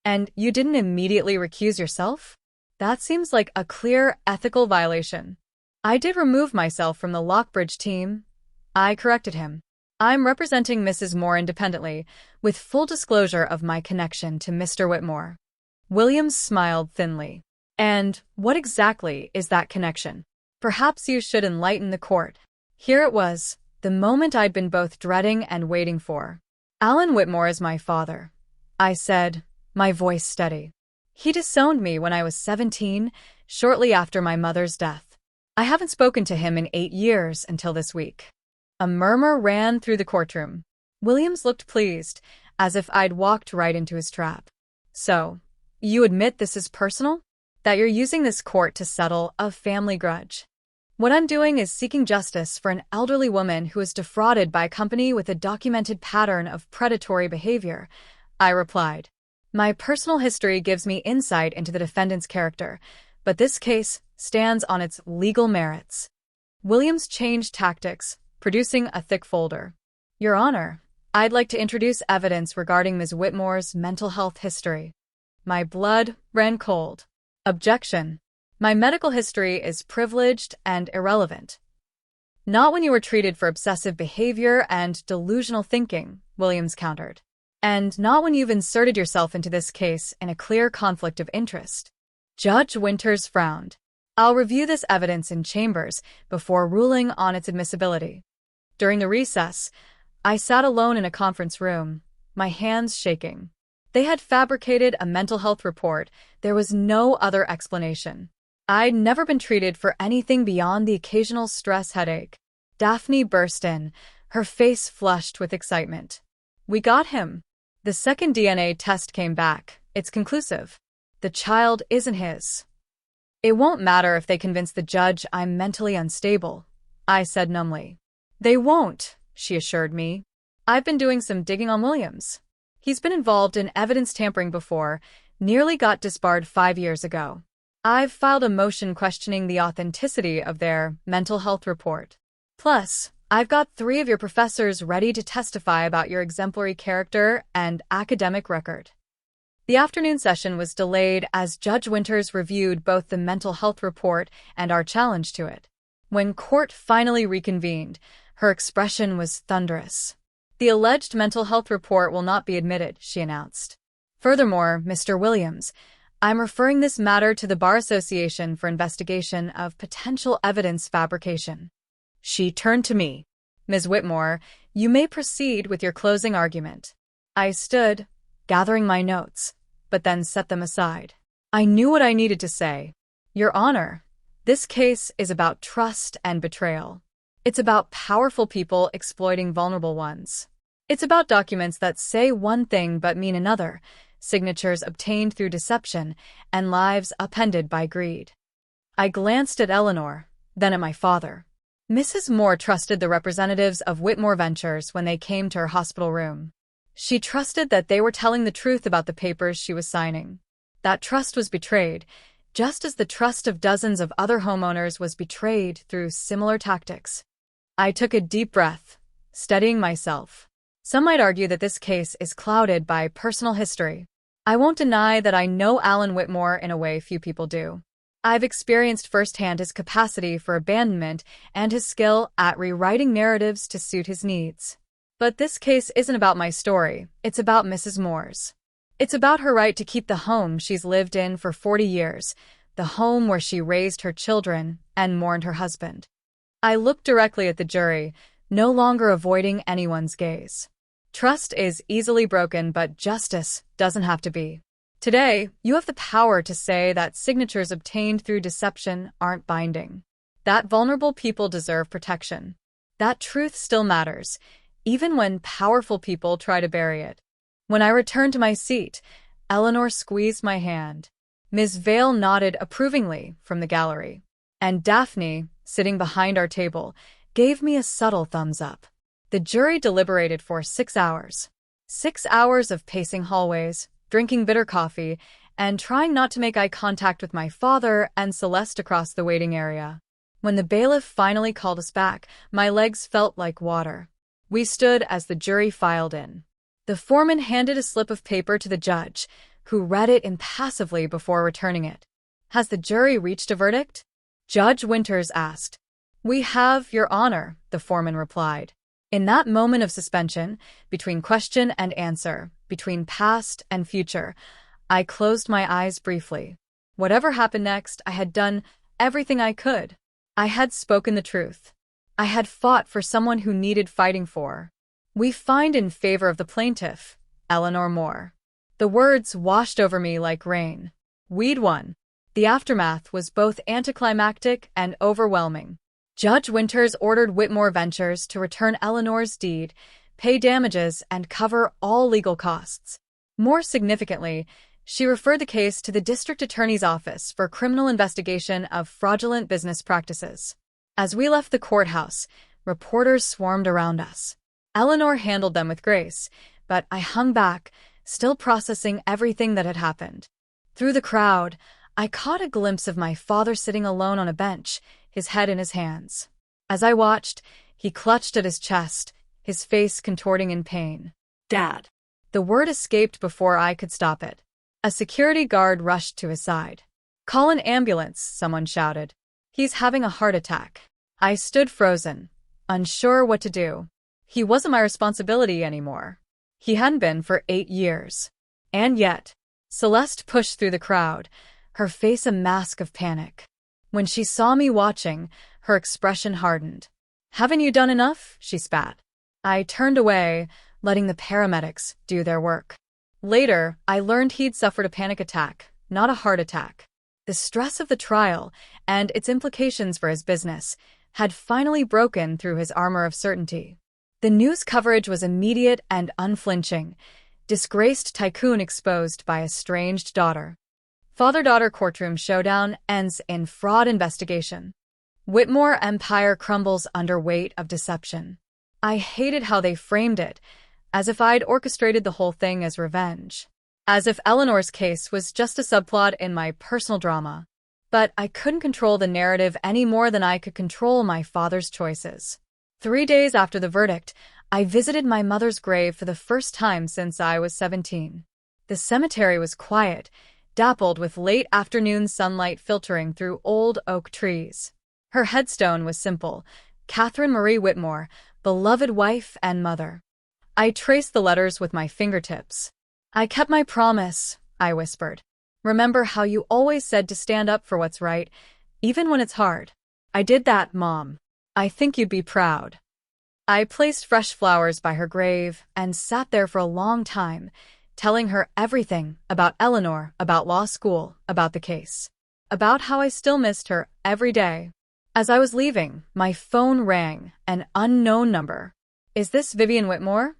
And you didn't immediately recuse yourself? That seems like a clear ethical violation. I did remove myself from the Lockbridge team. I corrected him. I'm representing Mrs. Moore independently, with full disclosure of my connection to Mr. Whitmore. Williams smiled thinly. And what exactly is that connection? Perhaps you should enlighten the court. Here it was, the moment I'd been both dreading and waiting for. Alan Whitmore is my father, I said, my voice steady. He disowned me when I was 17, shortly after my mother's death. I haven't spoken to him in 8 years until this week. A murmur ran through the courtroom. Williams looked pleased, as if I'd walked right into his trap. So, you admit this is personal? That you're using this court to settle a family grudge? What I'm doing is seeking justice for an elderly woman who was defrauded by a company with a documented pattern of predatory behavior, I replied. My personal history gives me insight into the defendant's character, but this case stands on its legal merits. Williams changed tactics, producing a thick folder. Your Honor, I'd like to introduce evidence regarding Ms. Whitmore's mental health history. My blood ran cold. Objection. My medical history is privileged and irrelevant. Not when you were treated for obsessive behavior and delusional thinking, Williams countered. And not when you've inserted yourself into this case in a clear conflict of interest. Judge Winters frowned. I'll review this evidence in chambers before ruling on its admissibility. During the recess, I sat alone in a conference room, my hands shaking. They had fabricated a mental health report. There was no other explanation. I'd never been treated for anything beyond the occasional stress headache. Daphne burst in, her face flushed with excitement. We got him. The second DNA test came back. It's conclusive. The child isn't his. It won't matter if they convince the judge I'm mentally unstable, I said numbly. They won't, she assured me. I've been doing some digging on Williams. He's been involved in evidence tampering before, nearly got disbarred 5 years ago. I've filed a motion questioning the authenticity of their mental health report. Plus, I've got 3 of your professors ready to testify about your exemplary character and academic record. The afternoon session was delayed as Judge Winters reviewed both the mental health report and our challenge to it. When court finally reconvened, her expression was thunderous. The alleged mental health report will not be admitted, she announced. Furthermore, Mr. Williams, I'm referring this matter to the Bar Association for investigation of potential evidence fabrication. She turned to me. Ms. Whitmore, you may proceed with your closing argument. I stood, gathering my notes, but then set them aside. I knew what I needed to say. Your Honor, this case is about trust and betrayal. It's about powerful people exploiting vulnerable ones. It's about documents that say one thing but mean another, signatures obtained through deception, and lives upended by greed. I glanced at Eleanor, then at my father. Mrs. Moore trusted the representatives of Whitmore Ventures when they came to her hospital room. She trusted that they were telling the truth about the papers she was signing. That trust was betrayed, just as the trust of dozens of other homeowners was betrayed through similar tactics. I took a deep breath, steadying myself. Some might argue that this case is clouded by personal history. I won't deny that I know Alan Whitmore in a way few people do. I've experienced firsthand his capacity for abandonment and his skill at rewriting narratives to suit his needs. But this case isn't about my story, it's about Mrs. Moore's. It's about her right to keep the home she's lived in for 40 years, the home where she raised her children and mourned her husband. I looked directly at the jury, no longer avoiding anyone's gaze. Trust is easily broken, but justice doesn't have to be. Today, you have the power to say that signatures obtained through deception aren't binding. That vulnerable people deserve protection. That truth still matters, even when powerful people try to bury it. When I returned to my seat, Eleanor squeezed my hand. Ms. Vale nodded approvingly from the gallery. And Daphne, sitting behind our table, gave me a subtle thumbs up. The jury deliberated for 6 hours. 6 hours of pacing hallways, drinking bitter coffee, and trying not to make eye contact with my father and Celeste across the waiting area. When the bailiff finally called us back, my legs felt like water. We stood as the jury filed in. The foreman handed a slip of paper to the judge, who read it impassively before returning it. "Has the jury reached a verdict?" Judge Winters asked. "We have, Your Honor," the foreman replied. In that moment of suspension, between question and answer, between past and future, I closed my eyes briefly. Whatever happened next, I had done everything I could. I had spoken the truth. I had fought for someone who needed fighting for. "We find in favor of the plaintiff, Eleanor Moore." The words washed over me like rain. We'd won. The aftermath was both anticlimactic and overwhelming. Judge Winters ordered Whitmore Ventures to return Eleanor's deed, pay damages, and cover all legal costs. More significantly, she referred the case to the district attorney's office for criminal investigation of fraudulent business practices. As we left the courthouse, reporters swarmed around us. Eleanor handled them with grace, but I hung back, still processing everything that had happened. Through the crowd, I caught a glimpse of my father sitting alone on a bench, his head in his hands. As I watched, he clutched at his chest, his face contorting in pain. "Dad!" The word escaped before I could stop it. A security guard rushed to his side. "Call an ambulance," someone shouted. "He's having a heart attack." I stood frozen, unsure what to do. He wasn't my responsibility anymore. He hadn't been for 8 years. And yet, Celeste pushed through the crowd, her face a mask of panic. When she saw me watching, her expression hardened. "Haven't you done enough?" she spat. I turned away, letting the paramedics do their work. Later, I learned he'd suffered a panic attack, not a heart attack. The stress of the trial, and its implications for his business, had finally broken through his armor of certainty. The news coverage was immediate and unflinching. Disgraced tycoon exposed by estranged daughter. Father-daughter courtroom showdown ends in fraud investigation. Whitmore empire crumbles under weight of deception. I hated how they framed it, as if I'd orchestrated the whole thing as revenge. As if Eleanor's case was just a subplot in my personal drama. But I couldn't control the narrative any more than I could control my father's choices. 3 days after the verdict, I visited my mother's grave for the first time since I was 17. The cemetery was quiet, dappled with late afternoon sunlight filtering through old oak trees. Her headstone was simple: Catherine Marie Whitmore, beloved wife and mother. I traced the letters with my fingertips. "I kept my promise," I whispered. "Remember how you always said to stand up for what's right, even when it's hard." "I did that, Mom. I think you'd be proud." I placed fresh flowers by her grave and sat there for a long time, telling her everything about Eleanor, about law school, about the case, about how I still missed her every day. As I was leaving, my phone rang, an unknown number. "Is this Vivian Whitmore?"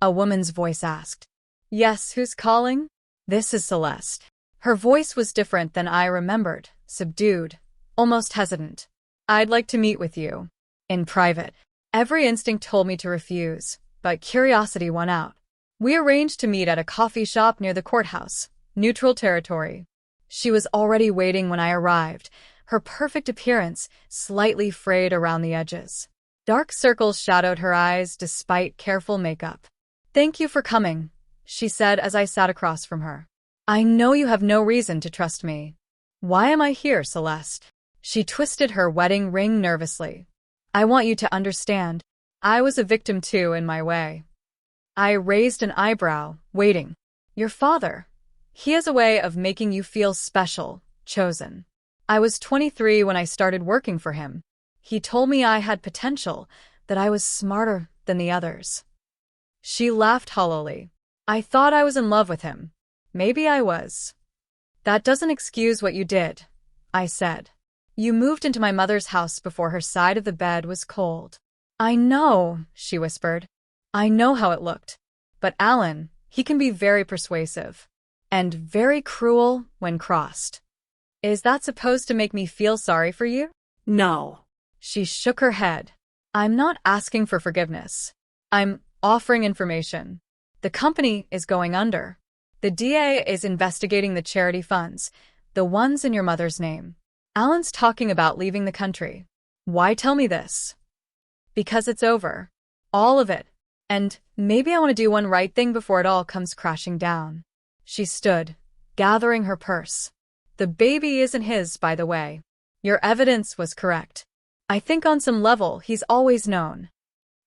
a woman's voice asked. "Yes, who's calling?" "This is Celeste." Her voice was different than I remembered, subdued, almost hesitant. "I'd like to meet with you. In private." Every instinct told me to refuse, but curiosity won out. We arranged to meet at a coffee shop near the courthouse, neutral territory. She was already waiting when I arrived, her perfect appearance slightly frayed around the edges. Dark circles shadowed her eyes despite careful makeup. "Thank you for coming," she said as I sat across from her. "I know you have no reason to trust me." "Why am I here, Celeste?" She twisted her wedding ring nervously. "I want you to understand. I was a victim too, in my way." I raised an eyebrow, waiting. "Your father. He has a way of making you feel special, chosen. I was 23 when I started working for him. He told me I had potential, that I was smarter than the others." She laughed hollowly. "I thought I was in love with him. Maybe I was." "That doesn't excuse what you did," I said. "You moved into my mother's house before her side of the bed was cold." "I know," she whispered. "I know how it looked. But Alan, he can be very persuasive. And very cruel when crossed." "Is that supposed to make me feel sorry for you?" No. She shook her head. "I'm not asking for forgiveness. I'm offering information. The company is going under. The DA is investigating the charity funds, the ones in your mother's name. Alan's talking about leaving the country." "Why tell me this?" "Because it's over. All of it. And maybe I want to do one right thing before it all comes crashing down." She stood, gathering her purse. "The baby isn't his, by the way. Your evidence was correct. I think on some level he's always known."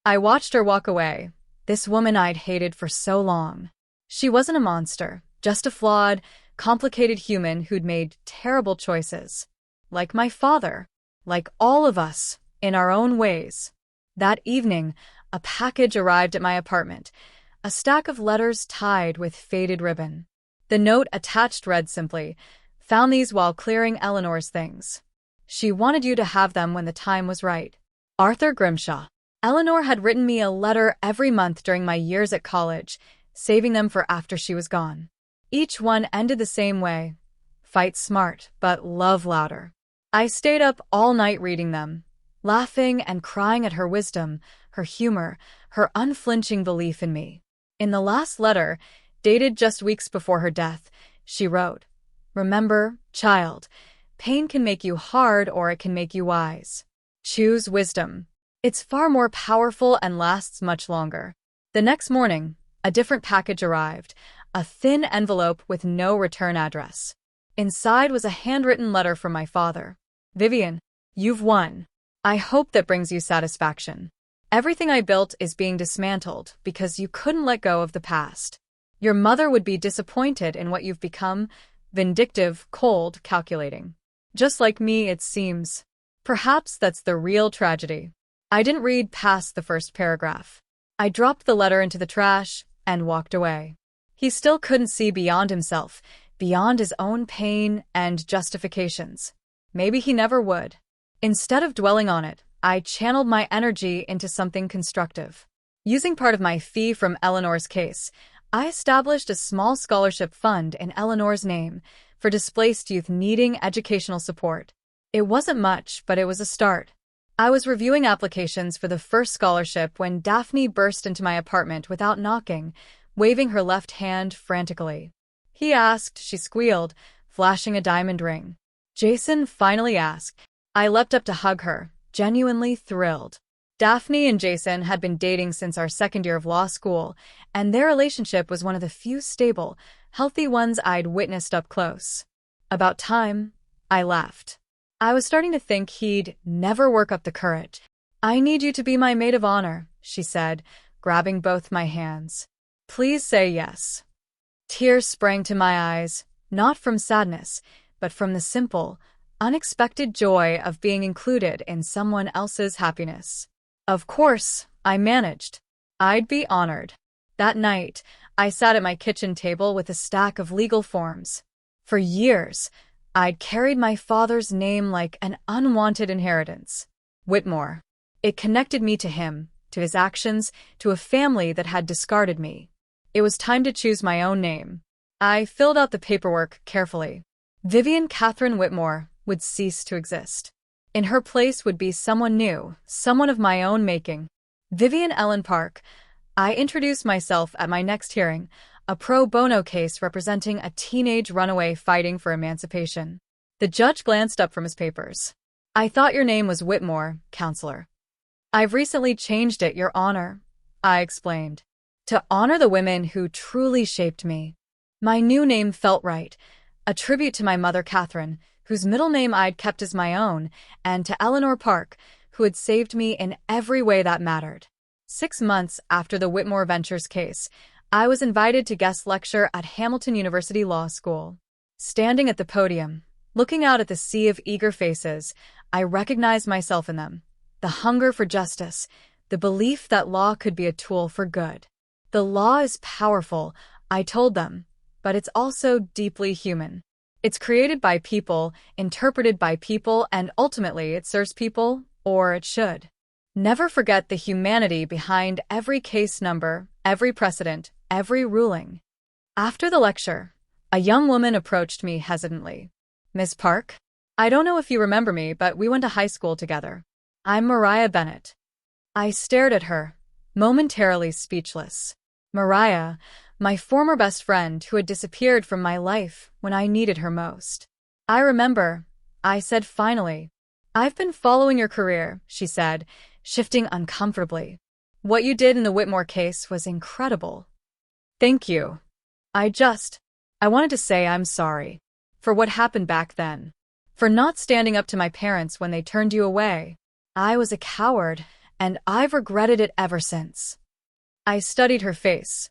I watched her walk away, this woman I'd hated for so long. She wasn't a monster, just a flawed, complicated human who'd made terrible choices. Like my father, like all of us, in our own ways. That evening, a package arrived at my apartment, a stack of letters tied with faded ribbon. The note attached read simply, "Found these while clearing Eleanor's things. She wanted you to have them when the time was right. Arthur Grimshaw." Eleanor had written me a letter every month during my years at college, saving them for after she was gone. Each one ended the same way. "Fight smart, but love louder." I stayed up all night reading them, laughing and crying at her wisdom, her humor, her unflinching belief in me. In the last letter, dated just weeks before her death, she wrote, "Remember, child, pain can make you hard or it can make you wise. Choose wisdom. It's far more powerful and lasts much longer." The next morning, a different package arrived, a thin envelope with no return address. Inside was a handwritten letter from my father. "Vivian, you've won. I hope that brings you satisfaction. Everything I built is being dismantled because you couldn't let go of the past. Your mother would be disappointed in what you've become, vindictive, cold, calculating. Just like me, it seems. Perhaps that's the real tragedy." I didn't read past the first paragraph. I dropped the letter into the trash and walked away. He still couldn't see beyond himself, beyond his own pain and justifications. Maybe he never would. Instead of dwelling on it, I channeled my energy into something constructive. Using part of my fee from Eleanor's case, I established a small scholarship fund in Eleanor's name for displaced youth needing educational support. It wasn't much, but it was a start. I was reviewing applications for the first scholarship when Daphne burst into my apartment without knocking, waving her left hand frantically. "He asked," she squealed, flashing a diamond ring. "Jason finally asked." I leapt up to hug her, genuinely thrilled. Daphne and Jason had been dating since our second year of law school, and their relationship was one of the few stable, healthy ones I'd witnessed up close. "About time," I laughed. I was starting to think he'd never work up the courage. "I need you to be my maid of honor," she said, grabbing both my hands. "Please say yes." Tears sprang to my eyes, not from sadness, but from the simple, unexpected joy of being included in someone else's happiness. "Of course," I managed. "I'd be honored." That night, I sat at my kitchen table with a stack of legal forms. For years, I'd carried my father's name like an unwanted inheritance. Whitmore. It connected me to him, to his actions, to a family that had discarded me. It was time to choose my own name. I filled out the paperwork carefully. Vivian Catherine Whitmore would cease to exist. In her place would be someone new, someone of my own making. Vivian Ellen Park. I introduced myself at my next hearing, a pro bono case representing a teenage runaway fighting for emancipation. The judge glanced up from his papers. I thought your name was Whitmore, counselor. I've recently changed it, Your Honor, I explained, to honor the women who truly shaped me. My new name felt right, a tribute to my mother Catherine, whose middle name I'd kept as my own, and to Eleanor Park, who had saved me in every way that mattered. 6 months after the Whitmore Ventures case, I was invited to guest lecture at Hamilton University Law School. Standing at the podium, looking out at the sea of eager faces, I recognized myself in them. The hunger for justice, the belief that law could be a tool for good. The law is powerful, I told them, but it's also deeply human. It's created by people, interpreted by people, and ultimately it serves people, or it should. Never forget the humanity behind every case number, every precedent, every ruling. After the lecture, a young woman approached me hesitantly. Miss Park? I don't know if you remember me, but we went to high school together. I'm Mariah Bennett. I stared at her, momentarily speechless. Mariah, my former best friend who had disappeared from my life when I needed her most. I remember, I said finally. I've been following your career, she said, shifting uncomfortably. What you did in the Whitmore case was incredible. Thank you. I wanted to say I'm sorry. For what happened back then. For not standing up to my parents when they turned you away. I was a coward, and I've regretted it ever since. I studied her face.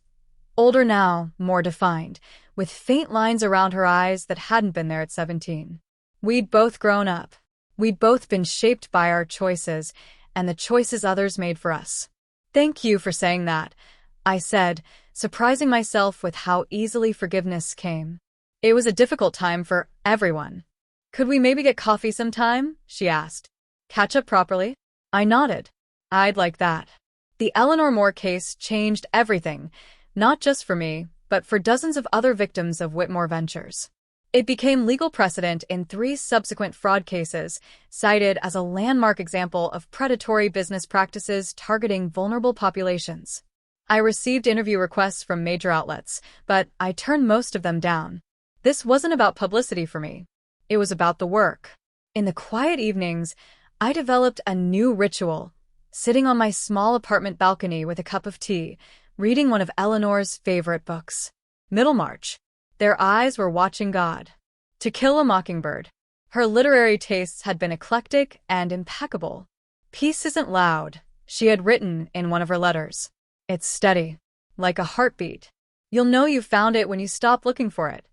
Older now, more defined, with faint lines around her eyes that hadn't been there at 17. We'd both grown up. We'd both been shaped by our choices, and the choices others made for us. Thank you for saying that, I said, surprising myself with how easily forgiveness came. It was a difficult time for everyone. Could we maybe get coffee sometime? She asked. Catch up properly? I nodded. I'd like that. The Eleanor Moore case changed everything, not just for me, but for dozens of other victims of Whitmore Ventures. It became legal precedent in 3 subsequent fraud cases, cited as a landmark example of predatory business practices targeting vulnerable populations. I received interview requests from major outlets, but I turned most of them down. This wasn't about publicity for me. It was about the work. In the quiet evenings, I developed a new ritual, sitting on my small apartment balcony with a cup of tea, reading one of Eleanor's favorite books, Middlemarch. Their eyes were watching God. To Kill a Mockingbird. Her literary tastes had been eclectic and impeccable. Peace isn't loud, she had written in one of her letters. It's steady, like a heartbeat. You'll know you found it when you stop looking for it.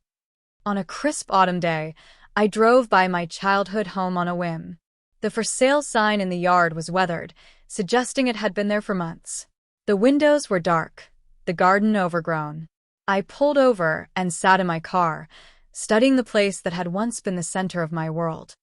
On a crisp autumn day, I drove by my childhood home on a whim. The for sale sign in the yard was weathered, suggesting it had been there for months. The windows were dark, the garden overgrown. I pulled over and sat in my car, studying the place that had once been the center of my world.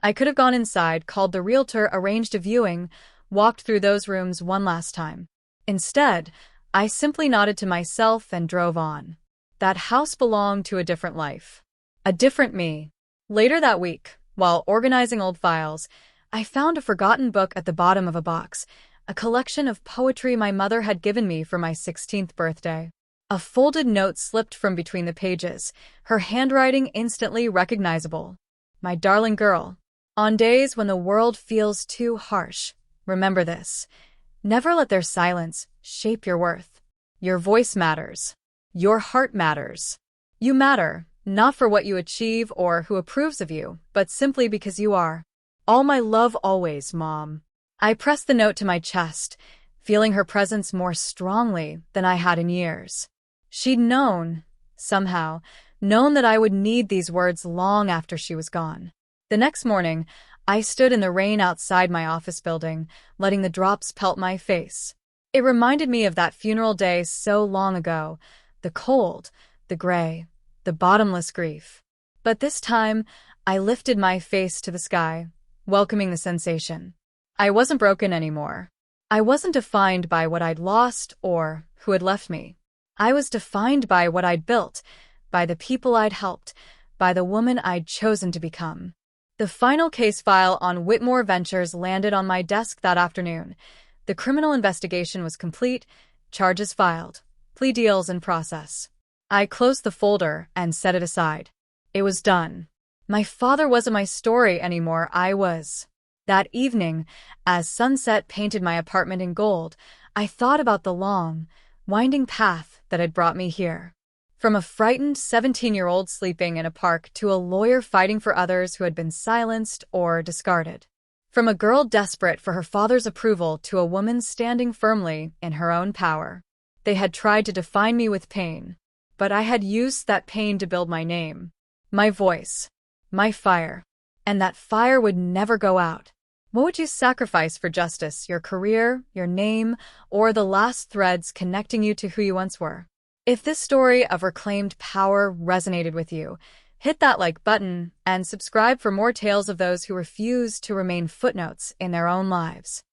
I could have gone inside, called the realtor, arranged a viewing, walked through those rooms one last time. Instead, I simply nodded to myself and drove on. That house belonged to a different life. A different me. Later that week, while organizing old files, I found a forgotten book at the bottom of a box, a collection of poetry my mother had given me for my 16th birthday. A folded note slipped from between the pages, her handwriting instantly recognizable. My darling girl, on days when the world feels too harsh, remember this. Never let their silence shape your worth. Your voice matters. Your heart matters. You matter, not for what you achieve or who approves of you, but simply because you are. All my love always, Mom. I pressed the note to my chest, feeling her presence more strongly than I had in years. She'd known, somehow, known that I would need these words long after she was gone. The next morning, I stood in the rain outside my office building, letting the drops pelt my face. It reminded me of that funeral day so long ago, the cold, the gray, the bottomless grief. But this time, I lifted my face to the sky, welcoming the sensation. I wasn't broken anymore. I wasn't defined by what I'd lost or who had left me. I was defined by what I'd built, by the people I'd helped, by the woman I'd chosen to become. The final case file on Whitmore Ventures landed on my desk that afternoon. The criminal investigation was complete, charges filed, plea deals in process. I closed the folder and set it aside. It was done. My father wasn't my story anymore, I was. That evening, as sunset painted my apartment in gold, I thought about the long, winding path that had brought me here. From a frightened 17-year-old sleeping in a park to a lawyer fighting for others who had been silenced or discarded. From a girl desperate for her father's approval to a woman standing firmly in her own power. They had tried to define me with pain, but I had used that pain to build my name, my voice, my fire, and that fire would never go out. What would you sacrifice for justice, your career, your name, or the last threads connecting you to who you once were? If this story of reclaimed power resonated with you, hit that like button and subscribe for more tales of those who refuse to remain footnotes in their own lives.